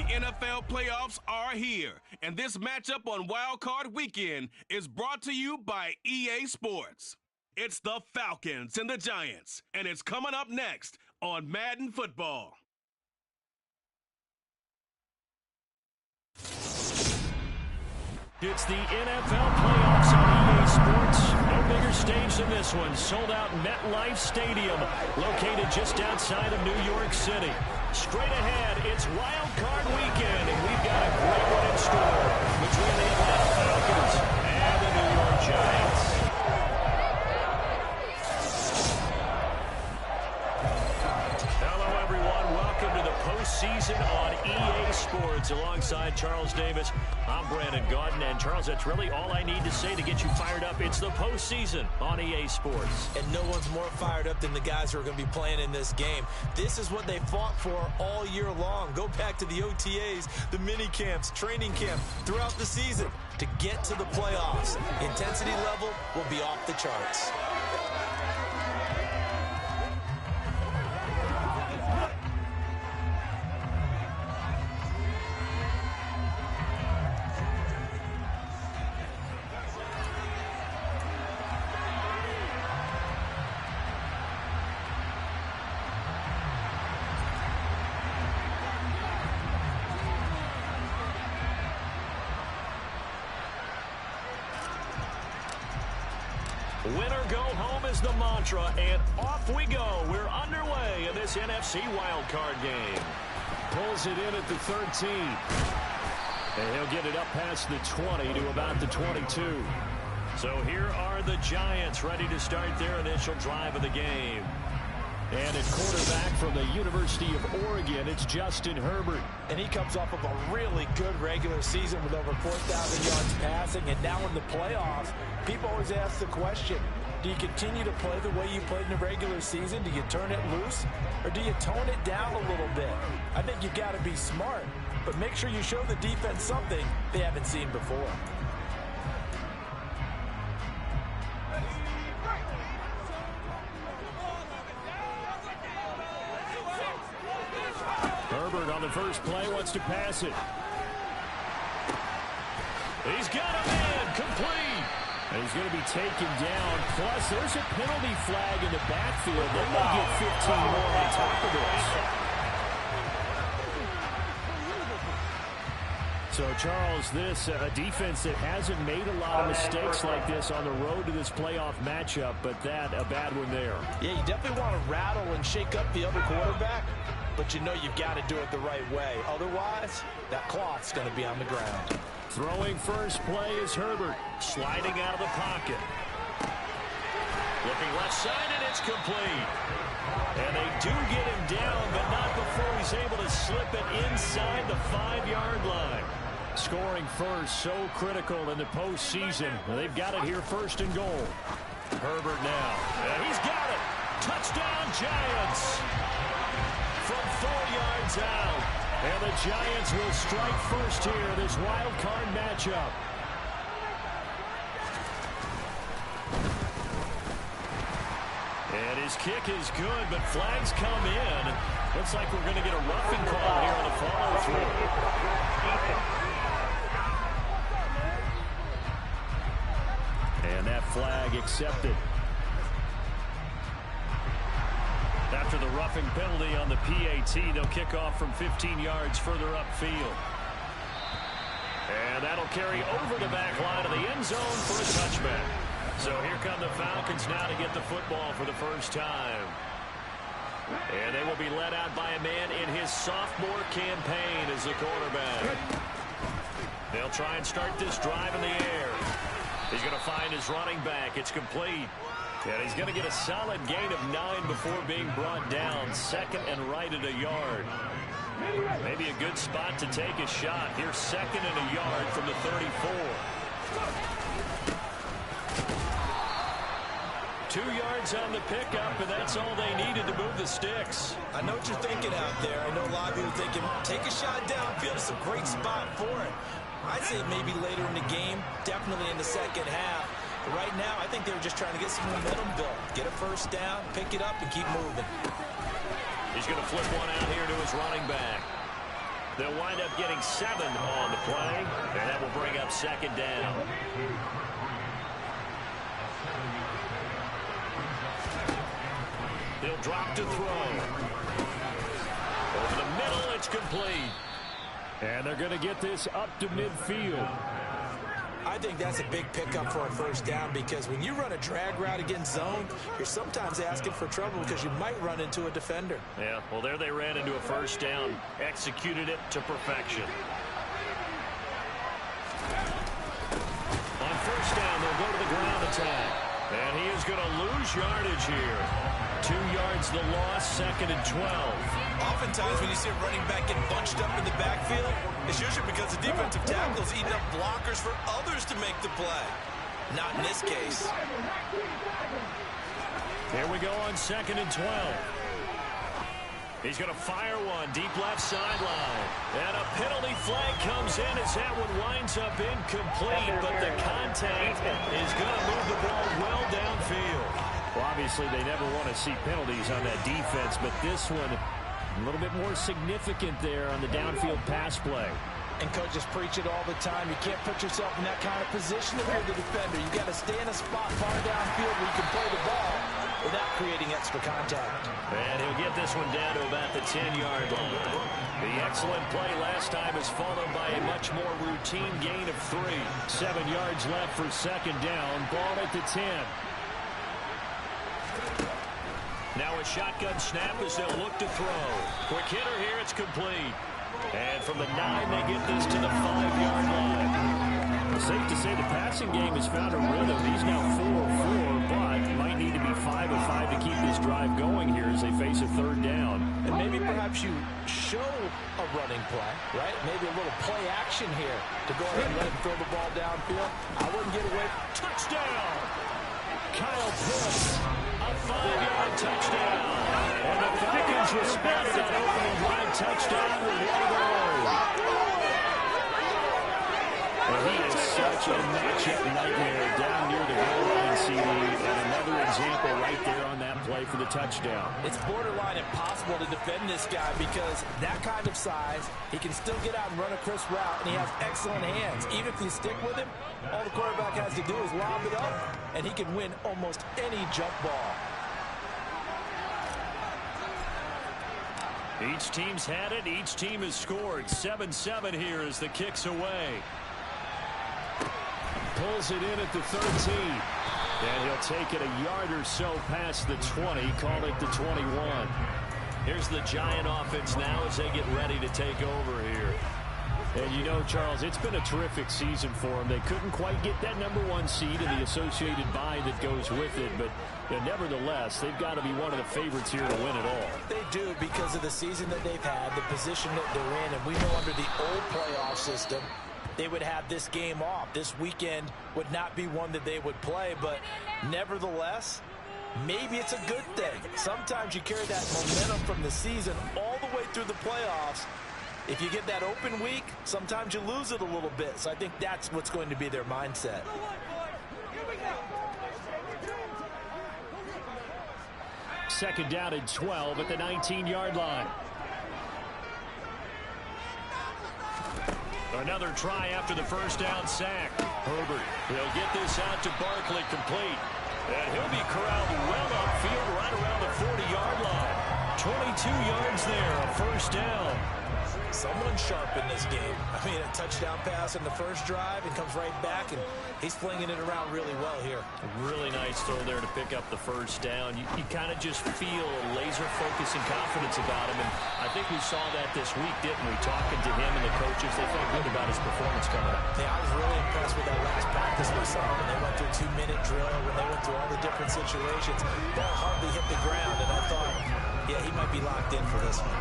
NFL playoffs are here, and this matchup on Wild Card Weekend is brought to you by EA Sports. It's the Falcons and the Giants, and it's coming up next on Madden Football. It's the NFL playoffs on EA Sports. No bigger stage than this one. Sold out MetLife Stadium, located just outside of New York City. Straight ahead, it's Wild Card Weekend, and we've got a great one in store between the Atlanta Falcons and the New York Giants. Hello, everyone. Welcome to the postseason on EA Sports. Alongside Charles Davis, I'm Brandon Gaudin. And Charles, that's really all I need to say to get you fired up. It's the postseason on EA Sports. And no one's more fired up than the guys who are going to be playing in this game. This is what they fought for all year long. Go back to the OTAs, the mini camps, training camp, throughout the season to get to the playoffs. Intensity level will be off the charts. Winner go home is the mantra, and off we go. We're underway in this NFC wildcard game. Pulls it in at the 13. And he'll get it up past the 20 to about the 22. So here are the Giants ready to start their initial drive of the game. And at quarterback from the University of Oregon, it's Justin Herbert. And he comes off of a really good regular season with over 4,000 yards passing. And now in the playoffs, people always ask the question, do you continue to play the way you played in the regular season? Do you turn it loose? Or do you tone it down a little bit? I think you've got to be smart, but make sure you show the defense something they haven't seen before. Herbert on the first play wants to pass it. He's got a man complete. And he's going to be taken down. Plus, there's a penalty flag in the backfield. They may get 15 more on top of this. So, Charles, this a defense that hasn't made a lot of mistakes like this on the road to this playoff matchup, but that a bad one there. Yeah, you definitely want to rattle and shake up the other quarterback, but you know you've got to do it the right way. Otherwise, that cloth's going to be on the ground. Throwing first play is Herbert, sliding out of the pocket. Looking left side, and it's complete. And they do get him down, but not before he's able to slip it inside the 5-yard line. Scoring first, so critical in the postseason. They've got it here first and goal. Herbert now, and he's got it. Touchdown, Giants. From 4 yards out. And the Giants will strike first here, this wild card matchup. And his kick is good, but flags come in. Looks like we're going to get a roughing call here on the follow-through. And that flag accepted. After the roughing penalty on the PAT, they'll kick off from 15 yards further upfield. And that'll carry over the back line of the end zone for a touchback. So here come the Falcons now to get the football for the first time. And they will be led out by a man in his sophomore campaign as the quarterback. They'll try and start this drive in the air. He's going to find his running back. It's complete. And he's going to get a solid gain of 9 before being brought down. Second and right at a yard. Maybe a good spot to take a shot. Here's second and a yard from the 34. 2 yards on the pickup, and that's all they needed to move the sticks. I know what you're thinking out there. I know a lot of you are thinking, take a shot downfield. It's a great spot for it. I'd say maybe later in the game, definitely in the second half. But right now, I think they were just trying to get some momentum built. Get a first down, pick it up, and keep moving. He's going to flip one out here to his running back. They'll wind up getting 7 on the play, and that will bring up second down. He'll drop to throw. Over the middle, it's complete. And they're going to get this up to midfield. I think that's a big pickup for a first down because when you run a drag route against zone, you're sometimes asking for trouble because you might run into a defender. Yeah, well, there they ran into a first down, executed it to perfection. On first down, they'll go to the ground attack. And he is going to lose yardage here. 2 yards the loss, 2nd and 12. Oftentimes when you see a running back get bunched up in the backfield, it's usually because the defensive tackle is eating up blockers for others to make the play. Not in this case. Here we go on 2nd and 12. He's going to fire one deep left sideline. And a penalty flag comes in as that one winds up incomplete, but the contact is going to move the ball well downfield. Well, obviously they never want to see penalties on that defense, but this one a little bit more significant there on the downfield pass play. And coaches preach it all the time. You can't put yourself in that kind of position if you're the defender. You got to stay in a spot far downfield where you can play the ball without creating extra contact. And he'll get this one down to about the 10-yard line. The excellent play last time is followed by a much more routine gain of 3. 7 yards left for second down. Ball at the 10. Now a shotgun snap as they'll look to throw. Quick hitter here, it's complete. And from the 9, they get this to the 5-yard line. It's safe to say the passing game has found a rhythm. He's now 4-4, but might need to be 5 of 5 to keep this drive going here as they face a 3rd down. And maybe perhaps you show a running play, right? Maybe a little play action here to go ahead and let him throw the ball downfield. I wouldn't get away. Touchdown! Kyle Pitts, a 5-yard touchdown. And the Falcons respond to that opening drive touchdown with 1 goal. Well, he is such a matchup nightmare down near the goal line, CD, and another example right there on that play for the touchdown. It's borderline impossible to defend this guy because that kind of size, he can still get out and run a crisp route, and he has excellent hands. Even if you stick with him, all the quarterback has to do is lob it up, and he can win almost any jump ball. Each team's had it. Each team has scored. 7-7 here as the kick's away. Pulls it in at the 13. And he'll take it a yard or so past the 20. Call it the 21. Here's the Giant offense now as they get ready to take over here. And you know, Charles, it's been a terrific season for them. They couldn't quite get that #1 seed and the associated bye that goes with it, but nevertheless, they've got to be one of the favorites here to win it all. They do because of the season that they've had, the position that they're in, and we know under the old playoff system, they would have this game off. This weekend would not be one that they would play, but nevertheless, maybe it's a good thing. Sometimes you carry that momentum from the season all the way through the playoffs. If you get that open week, sometimes you lose it a little bit. So I think that's what's going to be their mindset. Second down and 12 at the 19-yard line. Another try after the first down sack. Herbert, he'll get this out to Barkley complete. And he'll be corralled well upfield right around the 40-yard line. 22 yards there, a first down. Someone sharp in this game. I mean, a touchdown pass in the first drive and comes right back, and he's flinging it around really well here. A really nice throw there to pick up the first down. You kind of just feel a laser focus and confidence about him, and I think we saw that this week, didn't we? Talking to him and the coaches, they felt good about his performance coming up. Yeah, I was really impressed with that last practice we saw when they went through a 2-minute drill, when they went through all the different situations. Ball hardly hit the ground, and I thought, yeah, he might be locked in for this one.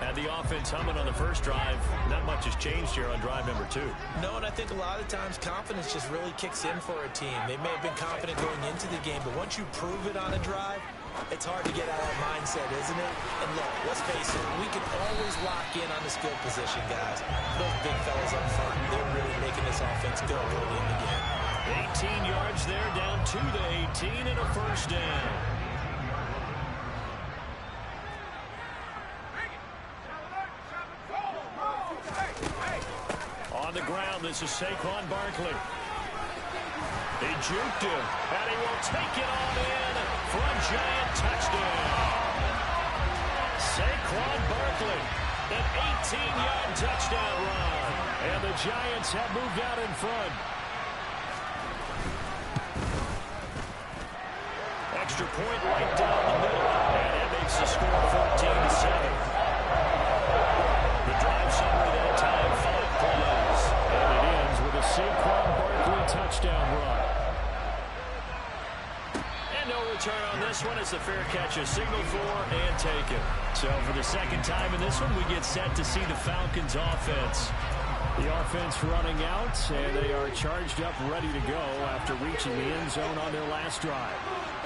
Had the offense humming on the first drive. Not much has changed here on drive number 2. No, and I think a lot of times confidence just really kicks in for a team. They may have been confident going into the game, but once you prove it on a drive, it's hard to get out of that mindset, isn't it? And look, let's face it, we can always lock in on the skill position, guys. Those big fellas up front, they're really making this offense go early in the game. 18 yards there, down to the 18 and a first down. On the ground, this is Saquon Barkley. He juked him, and he will take it on in for a Giant touchdown. Saquon Barkley, an 18-yard touchdown run. And the Giants have moved out in front. Extra point right down the middle, and it makes the score 14-7. The drive summary that time, 5 plays. And it ends with a Saquon Barkley touchdown run. And no return on this one as the fair catch is signaled for and taken. So for the second time in this one, we get set to see the Falcons offense. The offense running out, and they are charged up, ready to go after reaching the end zone on their last drive.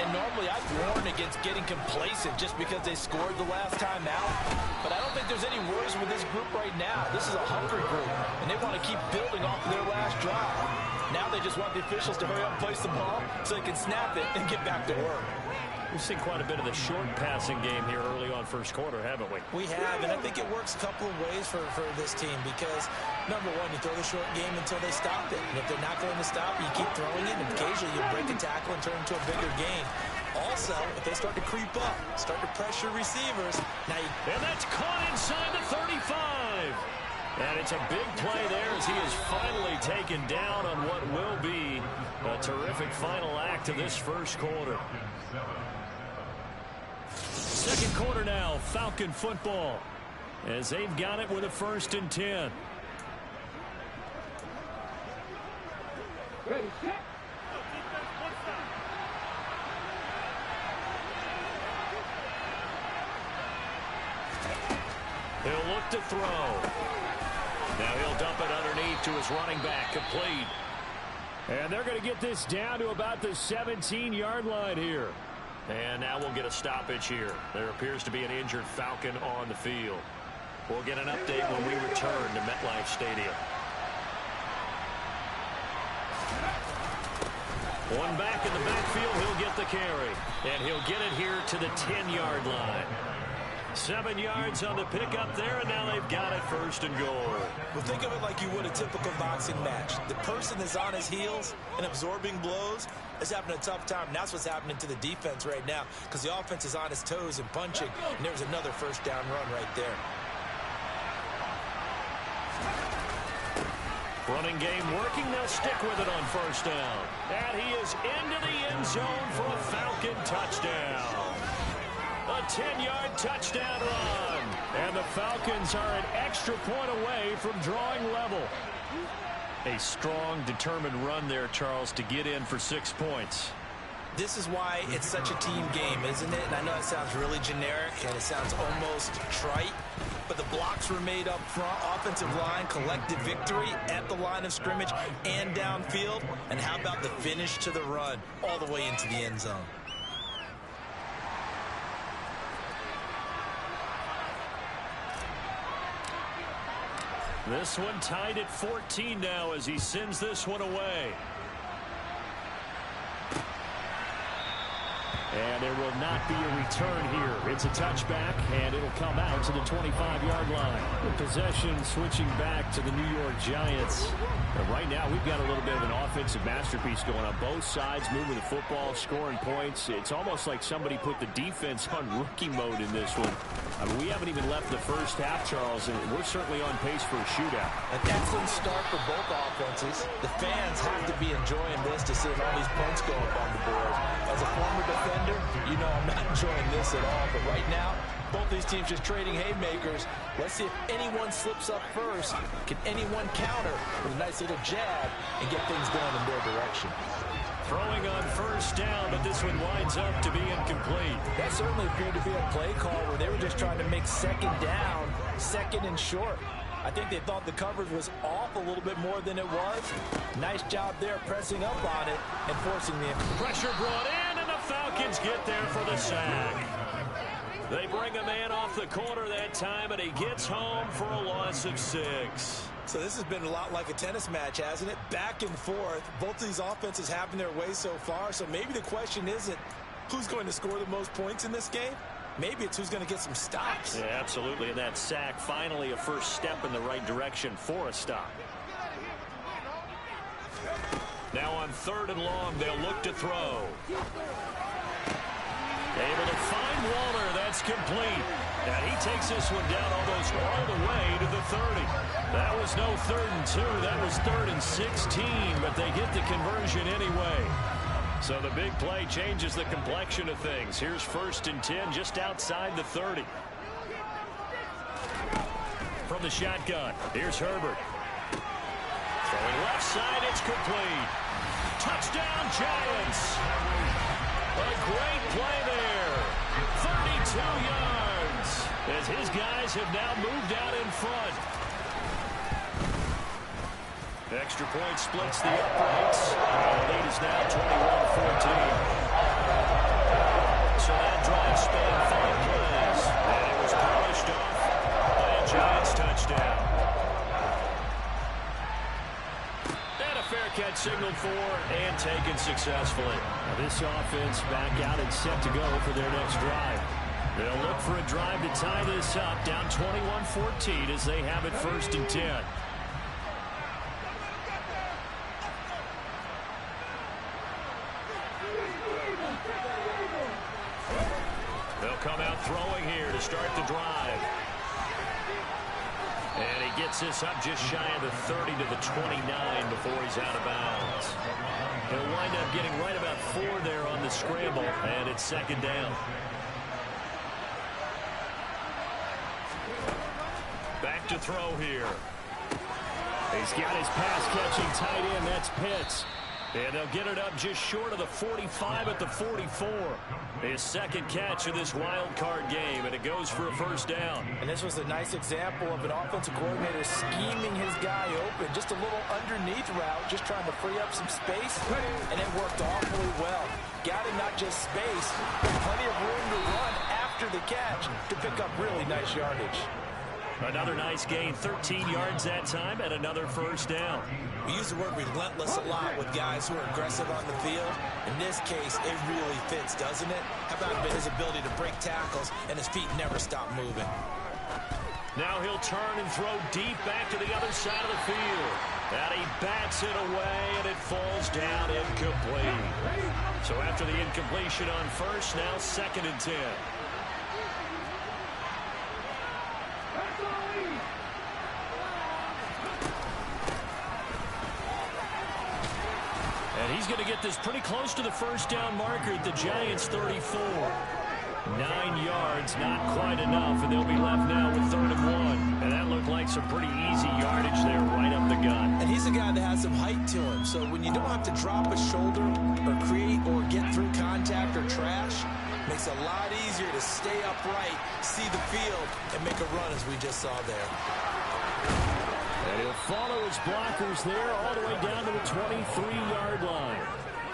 And normally I'd warn against getting complacent just because they scored the last time out. But I don't think there's any worries with this group right now. This is a hungry group, and they want to keep building off of their last drive. Now they just want the officials to hurry up and place the ball so they can snap it and get back to work. We've seen quite a bit of the short passing game here early on first quarter, haven't we? We have, and I think it works a couple of ways for this team because, number one, you throw the short game until they stop it. And if they're not going to stop, you keep throwing it, and occasionally you break a tackle and turn it into a bigger game. Also, if they start to creep up, start to pressure receivers, now you... And that's caught inside the 35. And it's a big play there as he is finally taken down on what will be a terrific final act of this first quarter. Second quarter now, Falcon football, as they've got it with a 1st and 10. Ready, set. He'll look to throw. Now he'll dump it underneath to his running back, complete. And they're going to get this down to about the 17-yard line here. And now we'll get a stoppage here. There appears to be an injured Falcon on the field. We'll get an update when we return to MetLife Stadium. One back in the backfield, he'll get the carry. And he'll get it here to the 10-yard line. 7 yards on the pickup there, and now they've got it 1st and goal. Well, think of it like you would a typical boxing match. The person that's on his heels and absorbing blows is having a tough time. And that's what's happening to the defense right now because the offense is on his toes and punching, and there's another 1st down run right there. Running game working. They'll stick with it on 1st down. And he is into the end zone for a Falcon touchdown. A 10-yard touchdown run. And the Falcons are an extra point away from drawing level. A strong, determined run there, Charles, to get in for 6 points. This is why it's such a team game, isn't it? And I know it sounds really generic and it sounds almost trite, but the blocks were made up front. Offensive line, collective victory at the line of scrimmage and downfield. And how about the finish to the run all the way into the end zone? This one tied at 14 now as he sends this one away. And there will not be a return here. It's a touchback, and it'll come out to the 25-yard line. The possession switching back to the New York Giants. And right now, we've got a little bit of an offensive masterpiece going on. Both sides moving the football, scoring points. It's almost like somebody put the defense on rookie mode in this one. I mean, we haven't even left the first half, Charles, and we're certainly on pace for a shootout. An excellent start for both offenses. The fans have to be enjoying this to see all these points go up on the board. As a former defender, you know I'm not enjoying this at all. But right now, both these teams just trading haymakers. Let's see if anyone slips up first. Can anyone counter with a nice little jab and get things going in their direction? Throwing on 1st down, but this one winds up to be incomplete. That certainly appeared to be a play call where they were just trying to make 2nd down, 2nd and short. I think they thought the coverage was off a little bit more than it was. Nice job there pressing up on it and forcing the pressure brought in, and the Falcons get there for the sack. They bring a man off the corner that time, and he gets home for a loss of 6. So this has been a lot like a tennis match, hasn't it? Back and forth. Both of these offenses having their way so far. So maybe the question isn't who's going to score the most points in this game. Maybe it's who's going to get some stops. Yeah, absolutely. And that sack, finally a first step in the right direction for a stop. Now on 3rd and long, they'll look to throw. Able to find Waller. That's complete. And he takes this one down almost all the way to the 30. That was no 3rd and 2. That was 3rd and 16, but they get the conversion anyway. So the big play changes the complexion of things. Here's 1st and 10 just outside the 30. From the shotgun, here's Herbert. Throwing left side, it's complete. Touchdown, Giants. A great play there. 32 yards as his guys have now moved out in front. Extra point splits the uprights. The lead is now 21-14. So that drive spanned 5 plays. And it was polished off by a Giants touchdown. Fair catch signaled for and taken successfully. Now this offense back out and set to go for their next drive. They'll look for a drive to tie this up, down 21-14 as they have it 1st and 10. They'll come out throwing here to start the drive. And he gets this up just shy of the 30 to the 29 before he's out of bounds. He'll wind up getting right about 4 there on the scramble, and it's 2nd down. Back to throw here. He's got his pass-catching tight end. That's Pitts. And they'll get it up just short of the 45 at the 44. His 2nd catch of this wild card game, and it goes for a 1st down. And this was a nice example of an offensive coordinator scheming his guy open. Just a little underneath route, just trying to free up some space, and it worked awfully well. Got him not just space, but plenty of room to run after the catch to pick up really nice yardage. Another nice gain, 13 yards that time, and another 1st down. We use the word relentless a lot with guys who are aggressive on the field. In this case, it really fits, doesn't it? How about his ability to break tackles and his feet never stop moving? Now he'll turn and throw deep back to the other side of the field. And he bats it away, and it falls down incomplete. So after the incompletion on 1st, now 2nd and 10. And he's going to get this pretty close to the 1st down marker at the Giants' 34. 9 yards, not quite enough, and they'll be left now with 3rd and 1. And that looked like some pretty easy yardage there right up the gut. And he's a guy that has some height to him, so when you don't have to drop a shoulder or create or get through contact or trash, makes it a lot easier to stay upright, see the field, and make a run as we just saw there. And he'll follow his blockers there all the way down to the 23-yard line.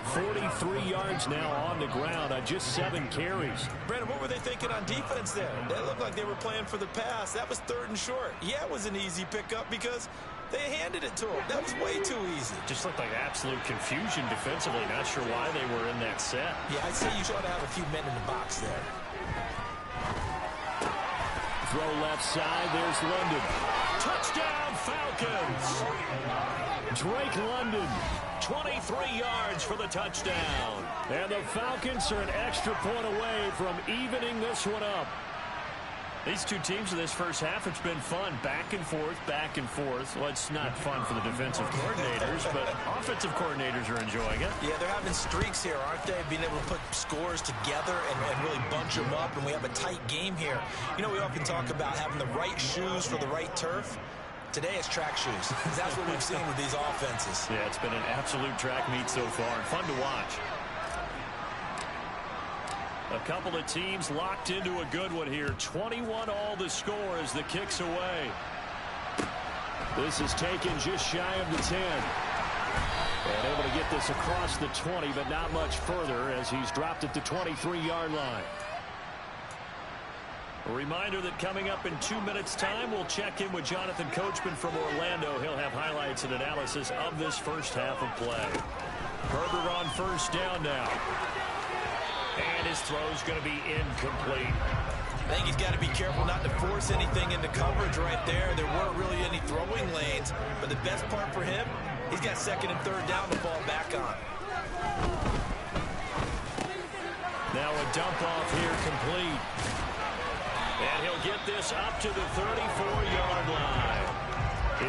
43 yards now on the ground on just 7 carries. Brandon, what were they thinking on defense there? They looked like they were playing for the pass. That was 3rd and short. Yeah, it was an easy pickup because they handed it to him. That was way too easy. Just looked like absolute confusion defensively. Not sure why they were in that set. Yeah, I'd say you ought to have a few men in the box there. Throw left side. There's London. Touchdown, Falcons! Drake London. 23 yards for the touchdown. And the Falcons are an extra point away from evening this one up. These two teams in this first half, it's been fun. Back and forth, back and forth. Well, it's not fun for the defensive coordinators, but offensive coordinators are enjoying it. Yeah, they're having streaks here, aren't they? Being able to put scores together and really bunch them up, and we have a tight game here. You know, we often talk about having the right shoes for the right turf. Today it's track shoes. That's what we've seen with these offenses. Yeah, it's been an absolute track meet so far, and fun to watch. A couple of teams locked into a good one here. 21 all the score as the kick's away. This is taken just shy of the 10. And able to get this across the 20, but not much further as he's dropped at the 23-yard line. A reminder that coming up in 2 minutes' time, we'll check in with Jonathan Coachman from Orlando. He'll have highlights and analysis of this first half of play. Herbert on 1st down now. And his throw's going to be incomplete. I think he's got to be careful not to force anything into coverage right there. There weren't really any throwing lanes, but the best part for him, He's got second and third down to fall back on. Now a dump off here complete. And he'll get this up to the 34-yard line.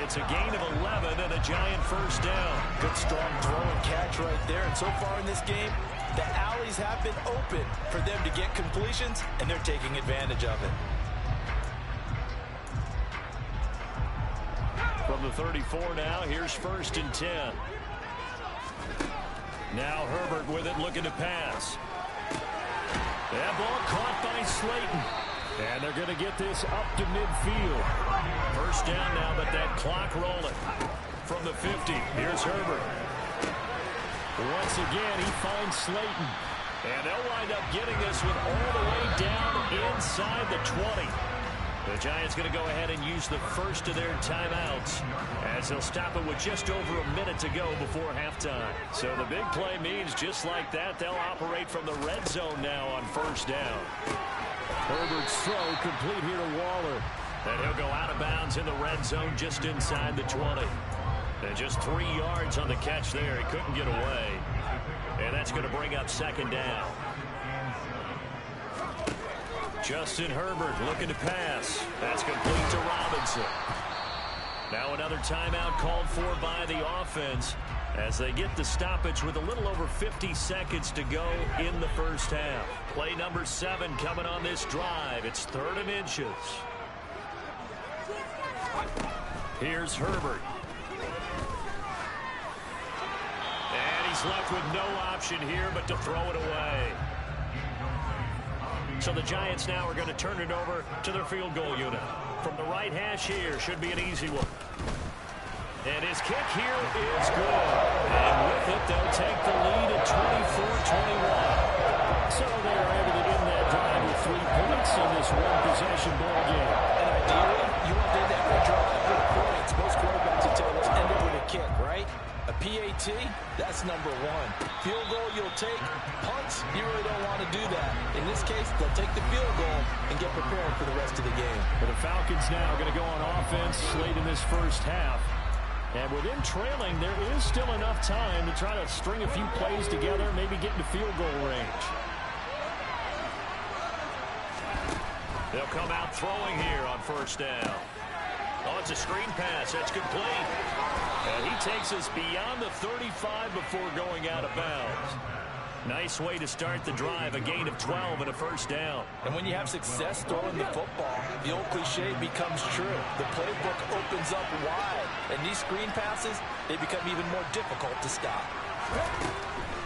It's a gain of 11 and a Giant first down. Good strong throw and catch right there. And so far in this game, the alleys have been open for them to get completions, and they're taking advantage of it. From the 34 now, here's first and 10. Now Herbert with it, looking to pass. That ball caught by Slayton. And they're going to get this up to midfield. First down now, but that clock rolling. From the 50, here's Herbert. Once again, he finds Slayton. And they'll wind up getting this one all the way down inside the 20. The Giants going to go ahead and use the first of their timeouts as they'll stop it with just over a minute to go before halftime. So the big play means just like that, they'll operate from the red zone now on first down. Herbert's throw complete here to Waller. And he'll go out of bounds in the red zone just inside the 20. And just 3 yards on the catch there. He couldn't get away. And that's going to bring up second down. Justin Herbert looking to pass. That's complete to Robinson. Now another timeout called for by the offense as they get the stoppage with a little over 50 seconds to go in the first half. Play number 7 coming on this drive. It's 3rd and inches. Here's Herbert. And he's left with no option here but to throw it away. So the Giants now are going to turn it over to their field goal unit. From the right hash here, should be an easy one. And his kick here is good. And with it, they'll take the lead at 24-21. So they are able to end that drive with 3 points in this one-possession ball game. And ideally, you want to end every drive with points. Most quarterbacks will tell us end it with a kick, right? A PAT, that's number 1. Field goal you'll take. Punts, you really don't want to do that. In this case, they'll take the field goal and get prepared for the rest of the game. But the Falcons now are going to go on offense late in this first half. And with them trailing, there is still enough time to try to string a few plays together, maybe get into field goal range. They'll come out throwing here on first down. Oh, it's a screen pass. That's complete. And he takes us beyond the 35 before going out of bounds. Nice way to start the drive, a gain of 12 and a first down. And when you have success throwing the football, the old cliche becomes true. The playbook opens up wide, and these screen passes, they become even more difficult to stop.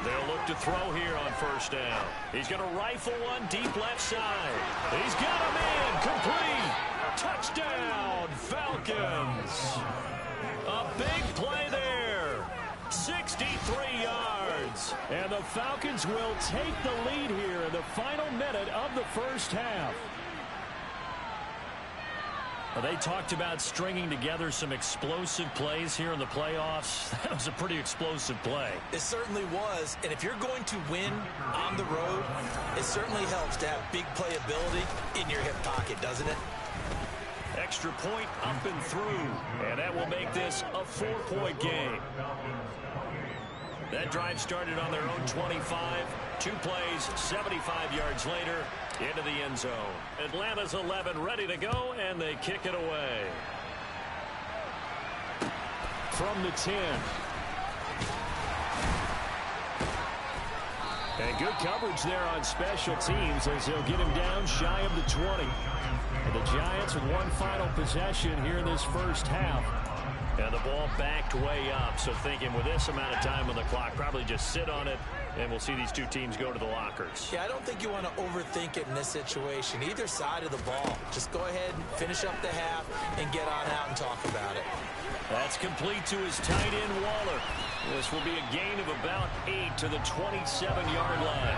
They'll look to throw here on first down. He's going to rifle one deep left side. He's got him in, complete. Touchdown, Falcons. A big play there. 63 yards. And the Falcons will take the lead here in the final minute of the first half. Well, they talked about stringing together some explosive plays here in the playoffs. That was a pretty explosive play. It certainly was. And if you're going to win on the road, it certainly helps to have big playability in your hip pocket, doesn't it? Extra point up and through. And that will make this a 4-point game. That drive started on their own 25. 2 plays, 75 yards later, into the end zone. Atlanta's 11 ready to go, and they kick it away. From the 10. And good coverage there on special teams as they'll get him down shy of the 20. And the Giants with one final possession here in this first half. And the ball backed way up, so thinking with this amount of time on the clock, probably just sit on it, and we'll see these two teams go to the lockers. Yeah, I don't think you want to overthink it in this situation. Either side of the ball. Just go ahead and finish up the half and get on out and talk about it. That's complete to his tight end, Waller. This will be a gain of about 8 to the 27-yard line.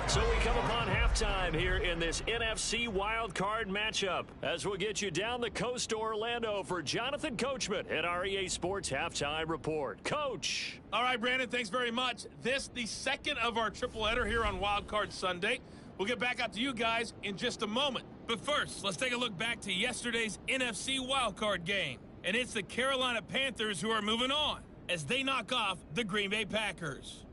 So we come upon halftime here in this NFC wildcard matchup as we'll get you down the coast to Orlando for Jonathan Coachman at our EA Sports Halftime Report. Coach. All right, Brandon, thanks very much. This, the second of our triple header here on Wildcard Sunday. We'll get back out to you guys in just a moment. But first, let's take a look back to yesterday's NFC wildcard game. And it's the Carolina Panthers who are moving on as they knock off the Green Bay Packers.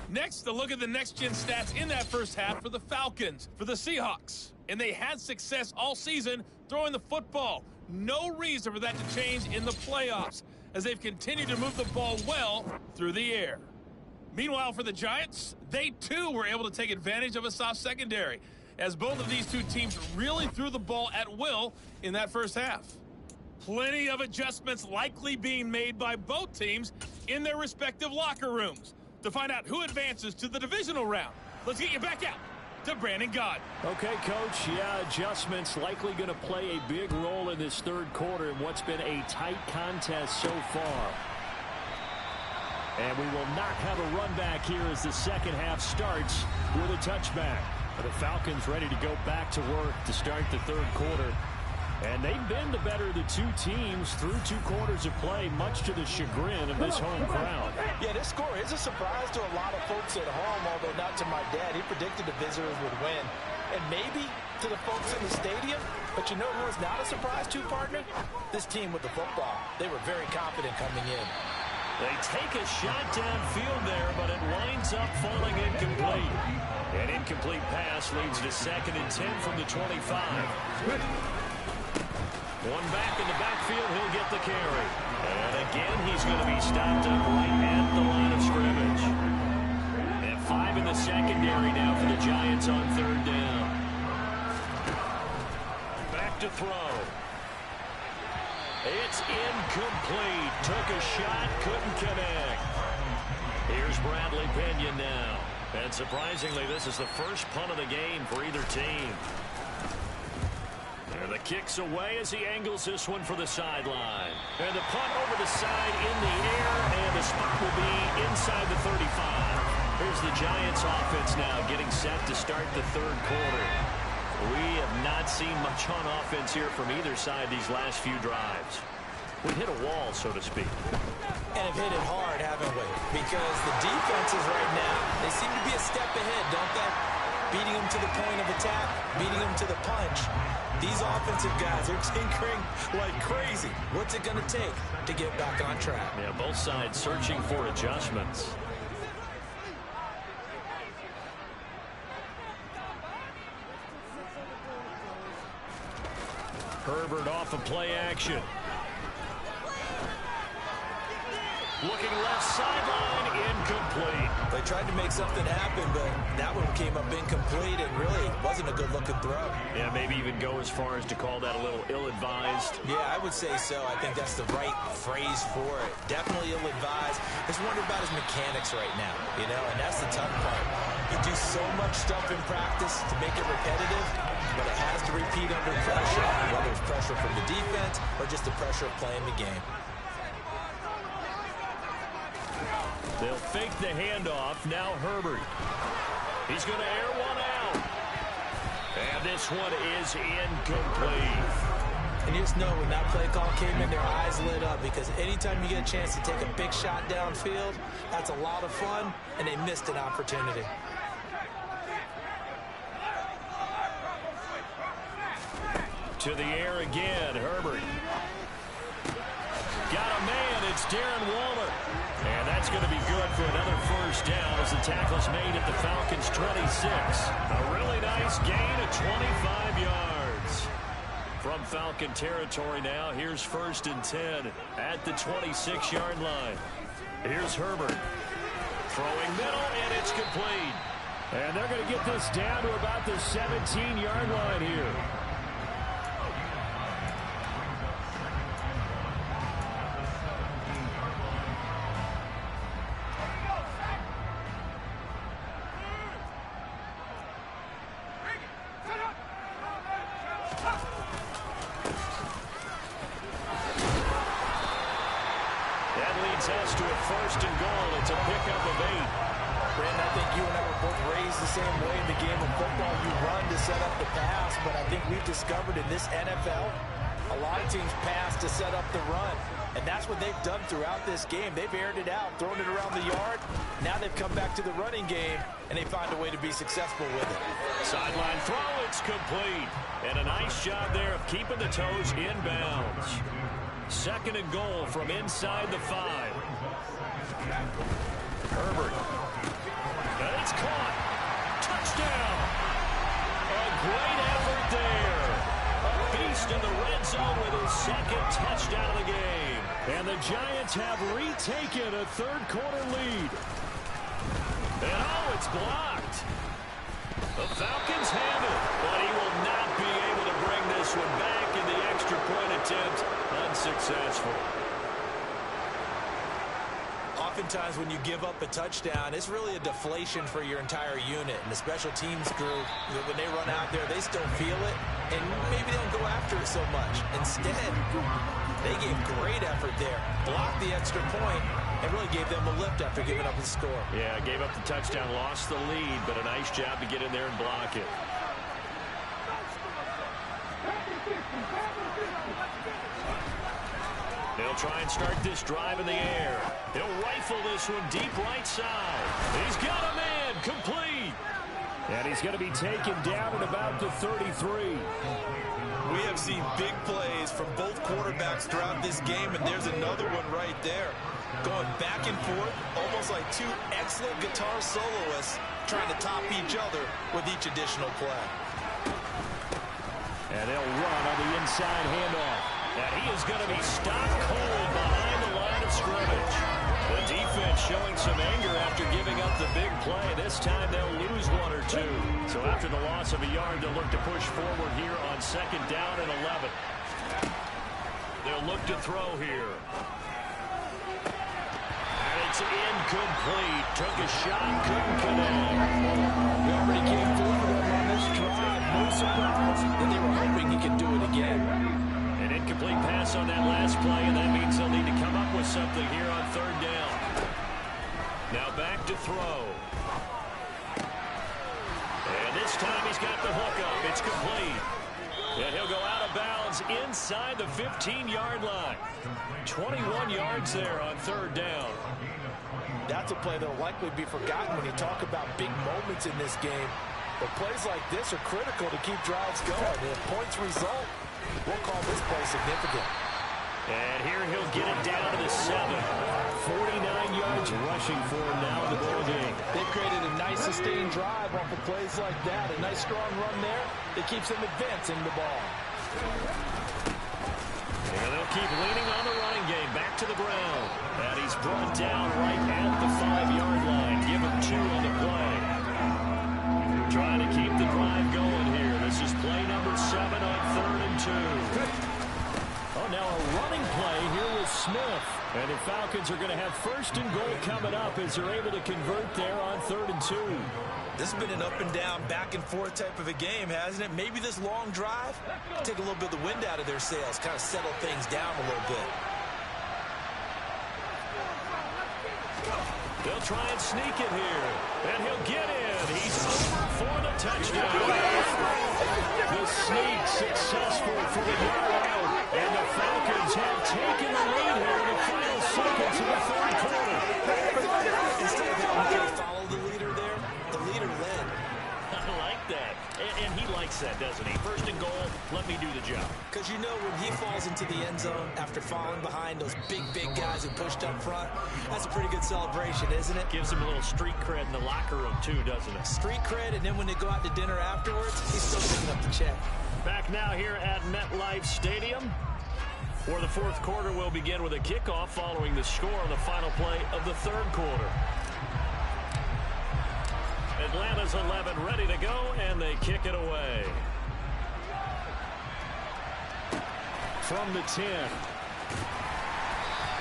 Next, a look at the next-gen stats in that first half for the Falcons, for the Seahawks. And they had success all season throwing the football. No reason for that to change in the playoffs, as they've continued to move the ball well through the air. Meanwhile, for the Giants, they too were able to take advantage of a soft secondary, as both of these two teams really threw the ball at will in that first half. Plenty of adjustments likely being made by both teams in their respective locker rooms. To find out who advances to the divisional round, let's get you back out to Brandon Gaudin. Okay, Coach, yeah, adjustments likely going to play a big role in this third quarter in what's been a tight contest so far. And we will not have a run back here as the second half starts with a touchback. The Falcons ready to go back to work to start the third quarter. And they've been the better of the two teams through 2 quarters of play, much to the chagrin of this home crowd. Yeah, this score is a surprise to a lot of folks at home, although not to my dad. He predicted the visitors would win. And maybe to the folks in the stadium. But you know who is not a surprise to, partner? This team with the football. They were very confident coming in. They take a shot downfield there, but it winds up falling incomplete. An incomplete pass leads to 2nd and 10 from the 25. One back in the backfield, he'll get the carry. And again, he's going to be stopped up right at the line of scrimmage. And 5 in the secondary now for the Giants on 3rd down. Back to throw. It's incomplete. Took a shot, couldn't connect. Here's Bradley Pinion now. And surprisingly, this is the first punt of the game for either team. And the kick's away as he angles this one for the sideline. And the punt over the side in the air, and the spot will be inside the 35. Here's the Giants offense now getting set to start the third quarter. We have not seen much on offense here from either side these last few drives. We hit a wall, so to speak. And have hit it hard, haven't we? Because the defenses right now, they seem to be a step ahead, don't they? Beating them to the point of attack, beating them to the punch. These offensive guys are tinkering like crazy. What's it going to take to get back on track? Yeah, both sides searching for adjustments. Herbert off of play action. Looking left sideline, incomplete. They tried to make something happen, but that one came up incomplete and really wasn't a good-looking throw. Yeah, maybe even go as far as to call that a little ill-advised. Yeah, I would say so. I think that's the right phrase for it. Definitely ill-advised. Just wonder about his mechanics right now, you know, and that's the tough part. You do so much stuff in practice to make it repetitive, but it has to repeat under pressure, whether it's pressure from the defense or just the pressure of playing the game. They'll fake the handoff. Now Herbert. He's going to air one out. And this one is incomplete. And you just know when that play call came in, their eyes lit up, because anytime you get a chance to take a big shot downfield, that's a lot of fun, and they missed an opportunity. To the air again, Herbert. Got a man, it's Darren Waller. And that's going to be good for another first down as the tackle's made at the Falcons' 26. A really nice gain of 25 yards. From Falcon territory now, here's 1st and 10 at the 26-yard line. Here's Herbert. Throwing middle, and it's complete. And they're going to get this down to about the 17-yard line here. Us to a 1st and goal. It's a pickup of 8. Brandon, I think you and I were both raised the same way in the game of football. You run to set up the pass, but I think we've discovered in this NFL, a lot of teams pass to set up the run. And that's what they've done throughout this game. They've aired it out, thrown it around the yard. Now they've come back to the running game, and they find a way to be successful with it. Sideline throw, it's complete. And a nice job there of keeping the toes in bounds. 2nd and goal from inside the 5. Herbert. And it's caught. Touchdown. A great effort there. A beast in the red zone with his 2nd touchdown of the game. And the Giants have retaken a third-quarter lead. And oh, it's blocked. The Falcons have it, but he will not be able to bring this one back in the extra point attempt. Unsuccessful. Oftentimes when you give up a touchdown, it's really a deflation for your entire unit. And the special teams group, when they run out there, they still feel it. And maybe they don't go after it so much. Instead, they gave great effort there. Blocked the extra point and really gave them a lift after giving up the score. Yeah, gave up the touchdown, lost the lead, but a nice job to get in there and block it. They'll try and start this drive in the air. He'll rifle this one deep right side. He's got a man complete. And he's going to be taken down at about the 33. We have seen big plays from both quarterbacks throughout this game, and there's another one right there. Going back and forth, almost like two excellent guitar soloists trying to top each other with each additional play. And they'll run on the inside handoff. And he is going to be stopped cold behind the line of scrimmage. The defense showing some anger after giving up the big play. This time they'll lose 1 or 2. So after the loss of a yard, they'll look to push forward here on 2nd down and 11. They'll look to throw here. And it's incomplete. Took a shot, couldn't connect. We already came through with them on this drive. No surprise. And they were hoping he could do it again. An incomplete pass on that last play, and that means they'll need to come up with something here on 3rd down. Now back to throw. And this time he's got the hook up. It's complete. And he'll go out of bounds inside the 15-yard line. 21 yards there on 3rd down. That's a play that will likely be forgotten when you talk about big moments in this game. But plays like this are critical to keep drives going. If points result, we'll call this play significant. And here he'll get it down to the 7. 49 yards rushing for him now in the ball game. They've created a nice sustained drive off of plays like that. A nice strong run there that keeps them advancing the ball. And they'll keep leaning on the running game. Back to the ground. And he's brought down right at the 5-yard line. Give him 2 on the play. Trying to keep the drive going here. This is play number 7 on 3rd and 2. Oh, now a running play here with Smith. And the Falcons are going to have 1st and goal coming up as they're able to convert there on 3rd and 2. This has been an up and down, back and forth type of a game, hasn't it? Maybe this long drive take a little bit of the wind out of their sails, kind of settle things down a little bit. They'll try and sneak it here. And he'll get in. He's over for the touchdown. The sneak successful for the yard out. And the Falcons have taken the lead here in the final seconds of the 3rd quarter. Instead of having to follow the leader there, the leader led. I like that. And he likes that, doesn't he? 1st and goal, let me do the job. Because you know when he falls into the end zone after falling behind those big guys who pushed up front, that's a pretty good celebration, isn't it? Gives him a little street cred in the locker room, too, doesn't it? Street cred, and then when they go out to dinner afterwards, he's still picking up the check. Back now here at MetLife Stadium, where the 4th quarter will begin with a kickoff following the score on the final play of the 3rd quarter. Atlanta's 11 ready to go, and they kick it away. From the 10.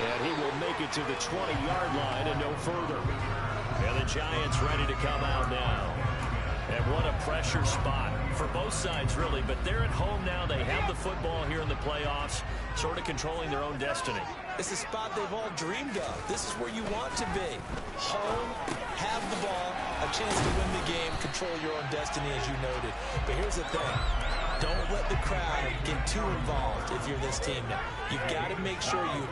And he will make it to the 20-yard line and no further. And the Giants ready to come out now. And what a pressure spot for both sides, really. But they're at home now. They have the football here in the playoffs, sort of controlling their own destiny. It's a spot they've all dreamed of. This is where you want to be. Home, have the ball, a chance to win the game, control your own destiny, as you noted. But here's the thing. Don't let the crowd get too involved if you're this team now. You've got to make sure you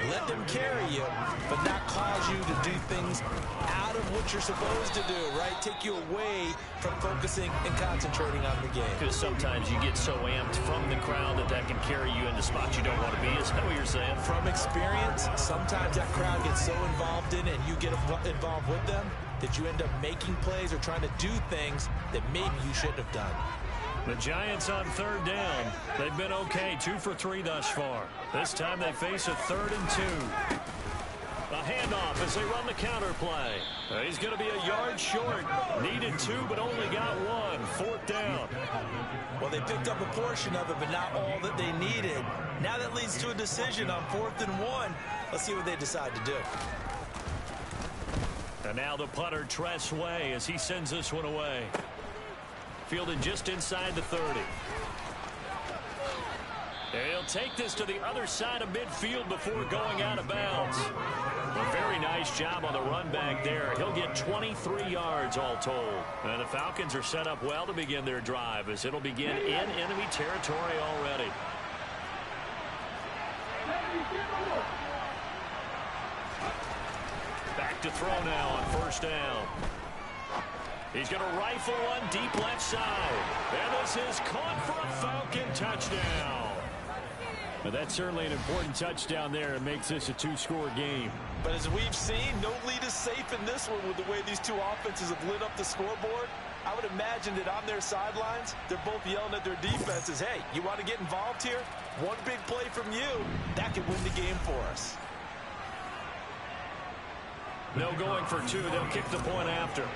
let them carry you, but not cause you to do things out of what you're supposed to do, right? Take you away from focusing and concentrating on the game. Because sometimes you get so amped from the crowd that can carry you into spots you don't want to be. Is that what you're saying? From experience, sometimes that crowd gets so involved in it and you get involved with them that you end up making plays or trying to do things that maybe you shouldn't have done. The Giants on third down. They've been okay, 2 for 3 thus far. This time they face a 3rd and 2. A handoff as they run the counter play. He's going to be a yard short. Needed 2, but only got 1. 4th down. Well, they picked up a portion of it, but not all that they needed. Now that leads to a decision on 4th and 1. Let's see what they decide to do. And now the punter, Tress Way, as he sends this one away. Fielded just inside the 30. And he'll take this to the other side of midfield before going out of bounds. A very nice job on the run back there. He'll get 23 yards all told. And the Falcons are set up well to begin their drive as it'll begin in enemy territory already. Back to throw now on 1st down. He's going to rifle one deep left side. And this is caught for a Falcon touchdown. But that's certainly an important touchdown there. It makes this a 2-score game. But as we've seen, no lead is safe in this one with the way these two offenses have lit up the scoreboard. I would imagine that on their sidelines, they're both yelling at their defenses, hey, you want to get involved here? One big play from you, that could win the game for us. No going for 2. They'll kick the point after.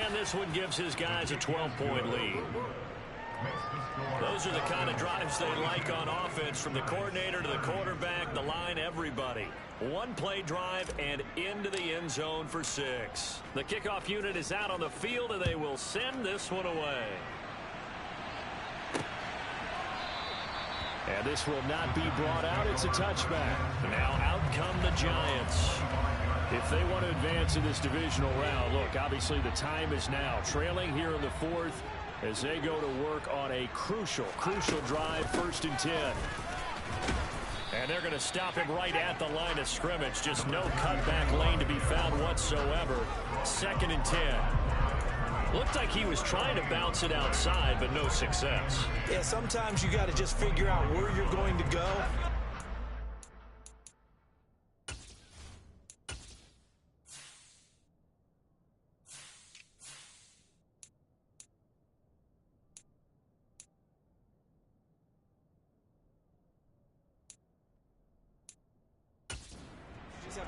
And this one gives his guys a 12-point lead. Those are the kind of drives they like on offense, from the coordinator to the quarterback, the line, everybody. One-play drive and into the end zone for 6. The kickoff unit is out on the field, and they will send this one away. And this will not be brought out. It's a touchback. Now out come the Giants. If they want to advance in this divisional round, look, obviously the time is now. Trailing here in the 4th as they go to work on a crucial drive, 1st and 10. And they're going to stop him right at the line of scrimmage. Just no cutback lane to be found whatsoever. 2nd and 10. Looked like he was trying to bounce it outside, but no success. Yeah, sometimes you got to just figure out where you're going to go.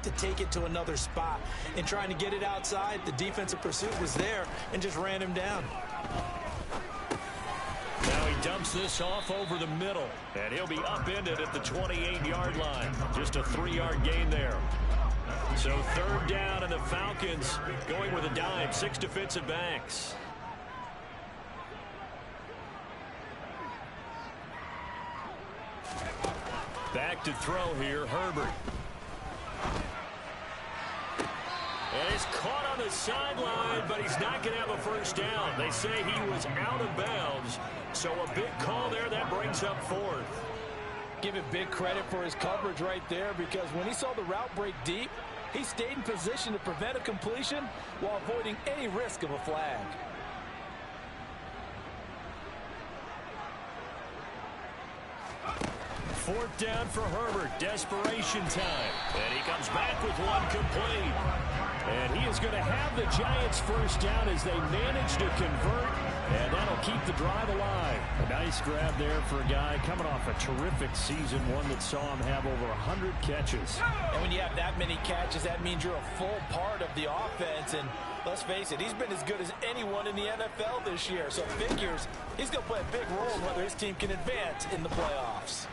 To take it to another spot and trying to get it outside. The defensive pursuit was there and just ran him down. Now he dumps this off over the middle, and he'll be upended at the 28-yard line. Just a 3-yard gain there. So 3rd down, and the Falcons going with a dime. 6 defensive backs. Back to throw here, Herbert. And it's caught on the sideline, but he's not going to have a 1st down. They say he was out of bounds, so a big call there. That brings up 4th. Give it big credit for his coverage right there, because when he saw the route break deep, he stayed in position to prevent a completion while avoiding any risk of a flag. Fourth down for Herbert. Desperation time. And he comes back with one complete. And he is going to have the Giants' 1st down as they manage to convert. And that'll keep the drive alive. A nice grab there for a guy coming off a terrific season, one that saw him have over 100 catches. And when you have that many catches, that means you're a full part of the offense. And let's face it, he's been as good as anyone in the NFL this year. So figures he's going to play a big role in whether his team can advance in the playoffs.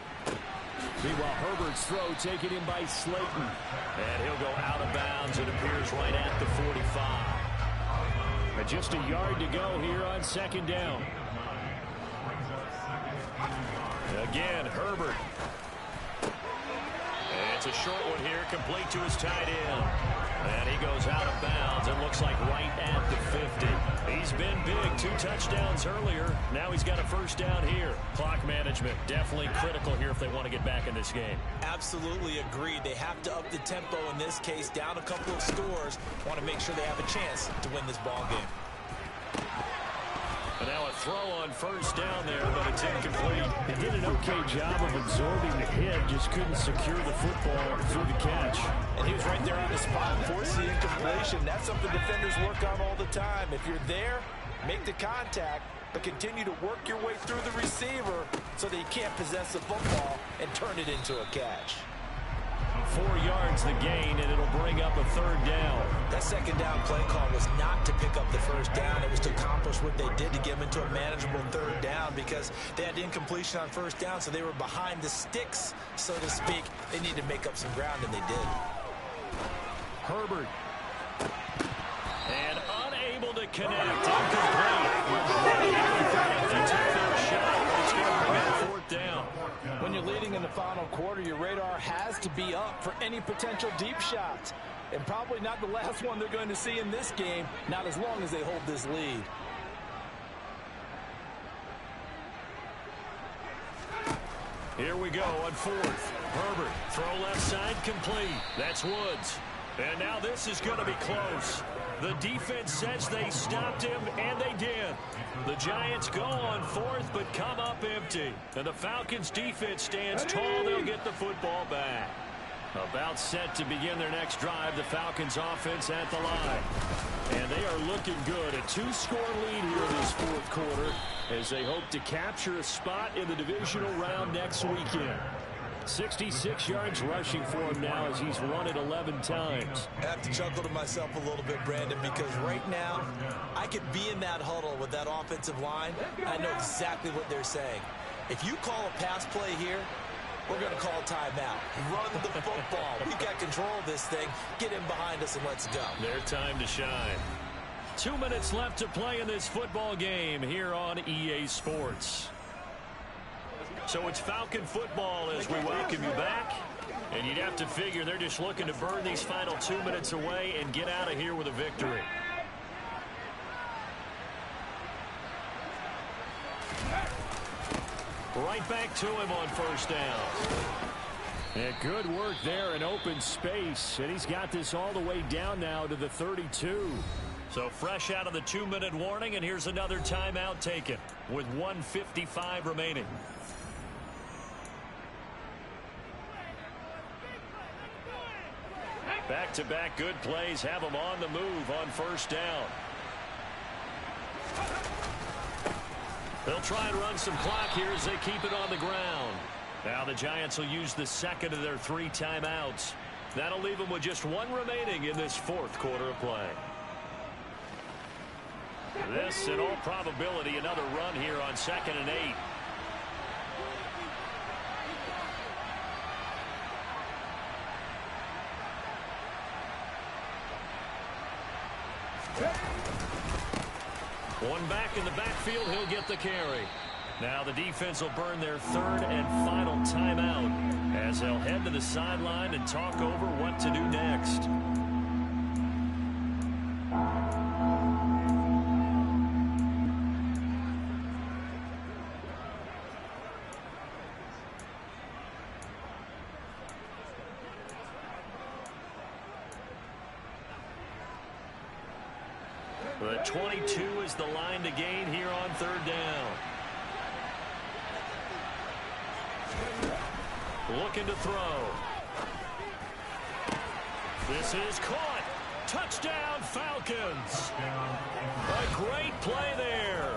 Meanwhile, Herbert's throw taken in by Slayton. And he'll go out of bounds. It appears right at the 45. And just a yard to go here on 2nd down. Again, Herbert. And That's a short one here, complete to his tight end. And he goes out of bounds. It looks like right at the 50. He's been big. 2 touchdowns earlier. Now he's got a first down here. Clock management definitely critical here if they want to get back in this game. Absolutely agreed. They have to up the tempo in this case. Down a couple of scores. Want to make sure they have a chance to win this ball game. And now a throw on first down there, but it's incomplete. He did an okay job of absorbing the hit, just couldn't secure the football through the catch. And he was right there on the spot, forcing the incompletion. That's something defenders work on all the time. If you're there, make the contact, but continue to work your way through the receiver so that you can't possess the football and turn it into a catch. 4 yards the gain, and it'll bring up a third down. That second down play call was not to pick up the first down. It was to accomplish what they did to get them into a manageable third down because they had incompletion on first down, so they were behind the sticks, so to speak. They needed to make up some ground, and they did. Herbert. And unable to connect. Incomplete. They took their shot, but it's going to bring up fourth down. When you're leading in the final quarter, your radar has to be up for any potential deep shots. And probably not the last one they're going to see in this game, not as long as they hold this lead. Here we go on fourth. Herbert, throw left side, complete. That's Woods. And now this is going to be close. The defense says they stopped him, and they did. The Giants go on fourth, but come up empty. And the Falcons' defense stands tall. They'll get the football back. About set to begin their next drive, the Falcons' offense at the line. And they are looking good. A 2-score lead here in this fourth quarter as they hope to capture a spot in the divisional round next weekend. 66 yards rushing for him now as he's run it 11 times. I have to chuckle to myself a little bit, Brandon, because right now I could be in that huddle with that offensive line. I know exactly what they're saying. If you call a pass play here, we're going to call a timeout. Run the football. We've got control of this thing. Get in behind us and let's go. Their time to shine. 2 minutes left to play in this football game here on EA Sports. So it's Falcon football as we welcome you back. And you'd have to figure they're just looking to burn these final 2 minutes away and get out of here with a victory. Right back to him on first down. Yeah, good work there in open space. And he's got this all the way down now to the 32. So fresh out of the 2-minute warning, and here's another timeout taken with 1:55 remaining. Back-to-back good plays have them on the move on first down. They'll try and run some clock here as they keep it on the ground. Now the Giants will use the second of their 3 timeouts. That'll leave them with just 1 remaining in this fourth quarter of play. This, in all probability, another run here on 2nd and 8. One back in the backfield, he'll get the carry. Now the defense will burn their 3rd and final timeout as they'll head to the sideline and talk over what to do next. The 22 is the line to gain here on 3rd down. Looking to throw. This is caught. Touchdown, Falcons. A great play there.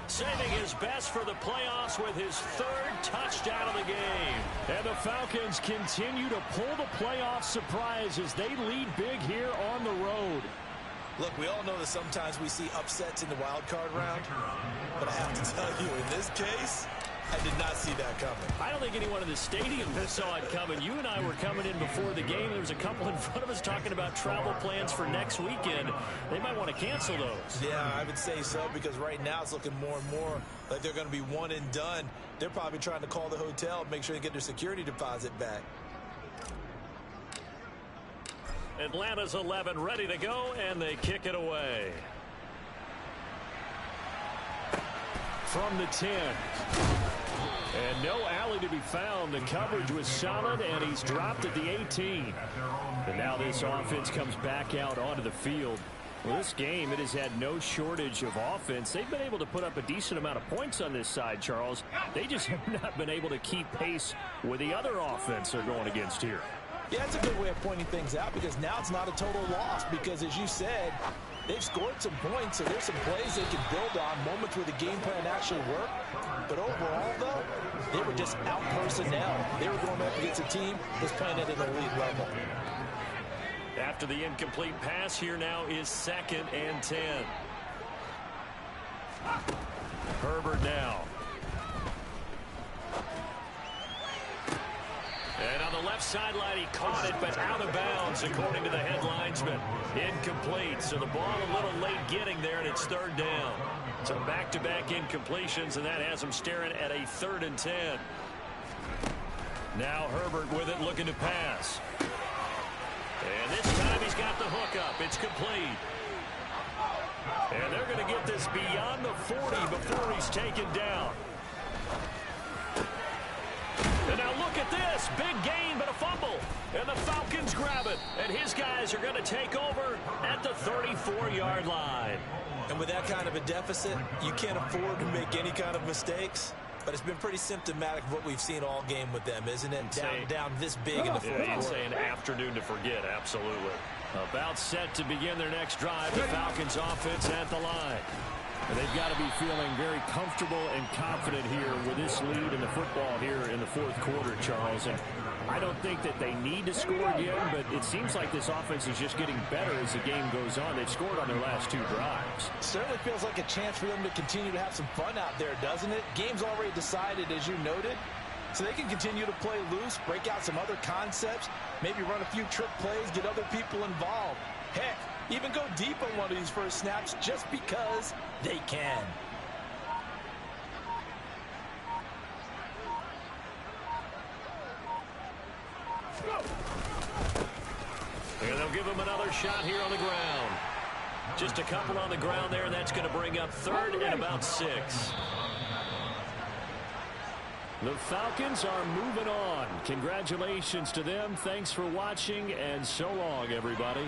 Saving his best for the playoffs with his 3rd touchdown of the game. And the Falcons continue to pull the playoff surprise as they lead big here on the road. Look, we all know that sometimes we see upsets in the wild card round, but I have to tell you, in this case, I did not see that coming. I don't think anyone in the stadium saw it coming. You and I were coming in before the game. There was a couple in front of us talking about travel plans for next weekend. They might want to cancel those. Yeah, I would say so, because right now it's looking more and more like they're going to be one and done. They're probably trying to call the hotel and make sure they get their security deposit back. Atlanta's 11 ready to go, and they kick it away. From the 10. And no alley to be found. The coverage was solid, and he's dropped at the 18. And now this offense comes back out onto the field. Well, this game, it has had no shortage of offense. They've been able to put up a decent amount of points on this side, Charles. They just have not been able to keep pace with the other offense they're going against here. Yeah, that's a good way of pointing things out, because now it's not a total loss, because as you said, they've scored some points, so there's some plays they can build on, moments where the game plan actually worked. But overall, though, they were just out personnel. They were going up against a team that's playing at an elite level. After the incomplete pass, here now is 2nd and 10. Herbert now. And on the left sideline, he caught it, but out of bounds, according to the head linesman. Incomplete, so the ball a little late getting there, and it's 3rd down. So back-to-back incompletions, and that has him staring at a 3rd and 10. Now Herbert with it, looking to pass. And this time he's got the hook up. It's complete. And they're going to get this beyond the 40 before he's taken down. And now look at this. Big gain, but a fumble. And the Falcons grab it. And his guys are going to take over at the 34-yard line. And with that kind of a deficit, you can't afford to make any kind of mistakes. But it's been pretty symptomatic of what we've seen all game with them, isn't it? Down this big in the fourth quarter. You'd say an afternoon to forget, absolutely. About set to begin their next drive. The Falcons offense at the line. And they've got to be feeling very comfortable and confident here with this lead in the football here in the 4th quarter, Charles. And I don't think that they need to score again, but it seems like this offense is just getting better as the game goes on. They've scored on their last 2 drives. Certainly feels like a chance for them to continue to have some fun out there, doesn't it? Game's already decided, as you noted. So they can continue to play loose, break out some other concepts, maybe run a few trick plays, get other people involved. Heck, even go deep on one of these first snaps just because they can. And they'll give him another shot here on the ground. Just a couple on the ground there, and that's going to bring up 3rd and about 6. The Falcons are moving on. Congratulations to them. Thanks for watching, and so long, everybody.